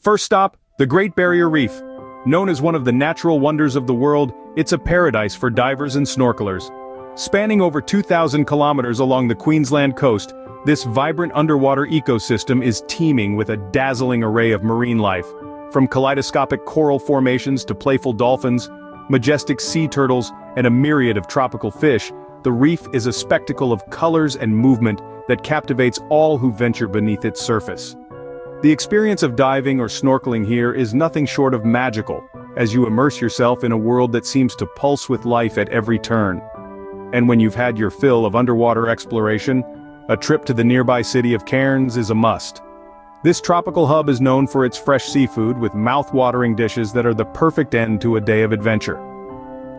First stop, the Great Barrier Reef. Known as one of the natural wonders of the world, it's a paradise for divers and snorkelers. Spanning over 2,000 kilometers along the Queensland coast, this vibrant underwater ecosystem is teeming with a dazzling array of marine life. From kaleidoscopic coral formations to playful dolphins, majestic sea turtles, and a myriad of tropical fish, the reef is a spectacle of colors and movement that captivates all who venture beneath its surface. The experience of diving or snorkeling here is nothing short of magical, as you immerse yourself in a world that seems to pulse with life at every turn. And when you've had your fill of underwater exploration, a trip to the nearby city of Cairns is a must. This tropical hub is known for its fresh seafood with mouth-watering dishes that are the perfect end to a day of adventure.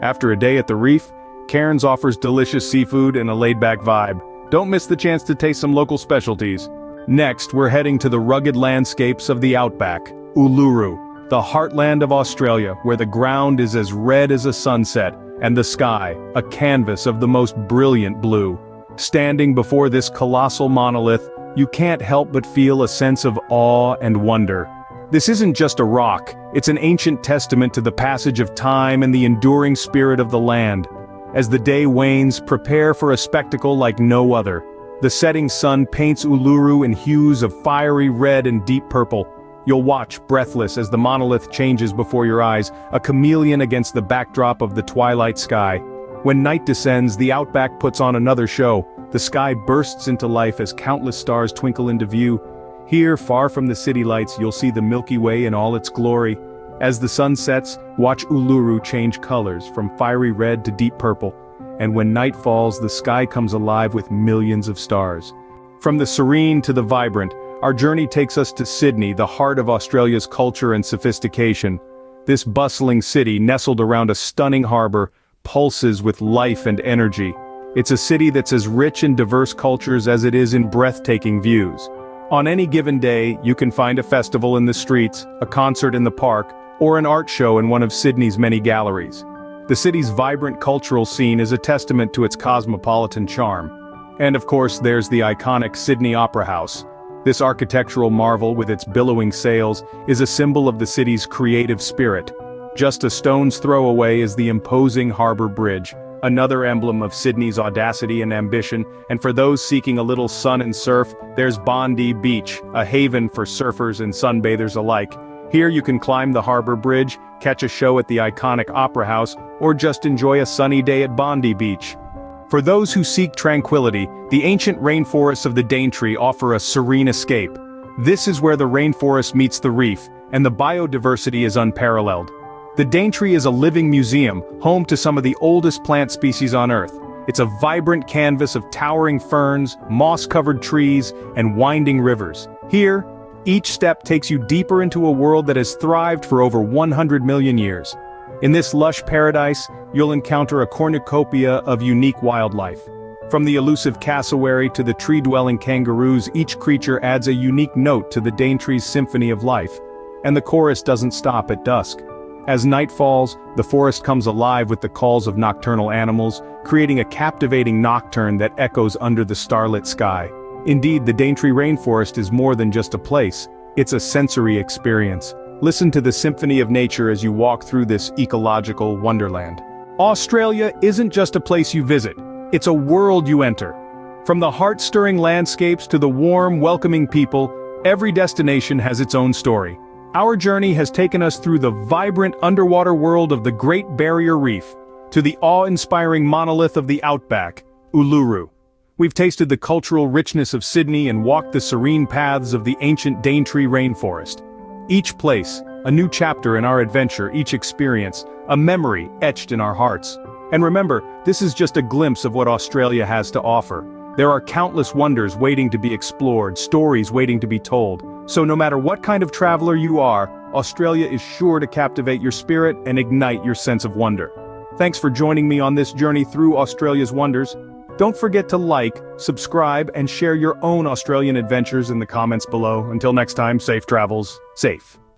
After a day at the reef, Cairns offers delicious seafood and a laid-back vibe. Don't miss the chance to taste some local specialties. Next, we're heading to the rugged landscapes of the outback, Uluru, the heartland of Australia, where the ground is as red as a sunset, and the sky, a canvas of the most brilliant blue. Standing before this colossal monolith, you can't help but feel a sense of awe and wonder. This isn't just a rock, it's an ancient testament to the passage of time and the enduring spirit of the land. As the day wanes, prepare for a spectacle like no other. The setting sun paints Uluru in hues of fiery red and deep purple. You'll watch, breathless, as the monolith changes before your eyes, a chameleon against the backdrop of the twilight sky. When night descends, the outback puts on another show. The sky bursts into life as countless stars twinkle into view. Here, far from the city lights, you'll see the Milky Way in all its glory. As the sun sets, watch Uluru change colors from fiery red to deep purple. And when night falls, the sky comes alive with millions of stars. From the serene to the vibrant, our journey takes us to Sydney, the heart of Australia's culture and sophistication. This bustling city, nestled around a stunning harbour, pulses with life and energy. It's a city that's as rich in diverse cultures as it is in breathtaking views. On any given day, you can find a festival in the streets, a concert in the park, or an art show in one of Sydney's many galleries. The city's vibrant cultural scene is a testament to its cosmopolitan charm. And of course, there's the iconic Sydney Opera House. This architectural marvel with its billowing sails is a symbol of the city's creative spirit. Just a stone's throw away is the imposing Harbour Bridge, another emblem of Sydney's audacity and ambition, and for those seeking a little sun and surf, there's Bondi Beach, a haven for surfers and sunbathers alike. Here you can climb the Harbour Bridge, catch a show at the iconic Opera House, or just enjoy a sunny day at Bondi Beach. For those who seek tranquility, the ancient rainforests of the Daintree offer a serene escape. This is where the rainforest meets the reef, and the biodiversity is unparalleled. The Daintree is a living museum, home to some of the oldest plant species on Earth. It's a vibrant canvas of towering ferns, moss-covered trees, and winding rivers. Here, each step takes you deeper into a world that has thrived for over 100 million years. In this lush paradise, you'll encounter a cornucopia of unique wildlife. From the elusive cassowary to the tree-dwelling kangaroos, each creature adds a unique note to the Daintree's symphony of life. And the chorus doesn't stop at dusk. As night falls, the forest comes alive with the calls of nocturnal animals, creating a captivating nocturne that echoes under the starlit sky. Indeed, the Daintree Rainforest is more than just a place, it's a sensory experience. Listen to the symphony of nature as you walk through this ecological wonderland. Australia isn't just a place you visit, it's a world you enter. From the heart-stirring landscapes to the warm, welcoming people, every destination has its own story. Our journey has taken us through the vibrant underwater world of the Great Barrier Reef, to the awe-inspiring monolith of the outback, Uluru. We've tasted the cultural richness of Sydney and walked the serene paths of the ancient Daintree Rainforest. Each place, a new chapter in our adventure, each experience, a memory etched in our hearts. And remember, this is just a glimpse of what Australia has to offer. There are countless wonders waiting to be explored, stories waiting to be told. So no matter what kind of traveler you are, Australia is sure to captivate your spirit and ignite your sense of wonder. Thanks for joining me on this journey through Australia's wonders. Don't forget to like, subscribe, and share your own Australian adventures in the comments below. Until next time, safe travels, safe.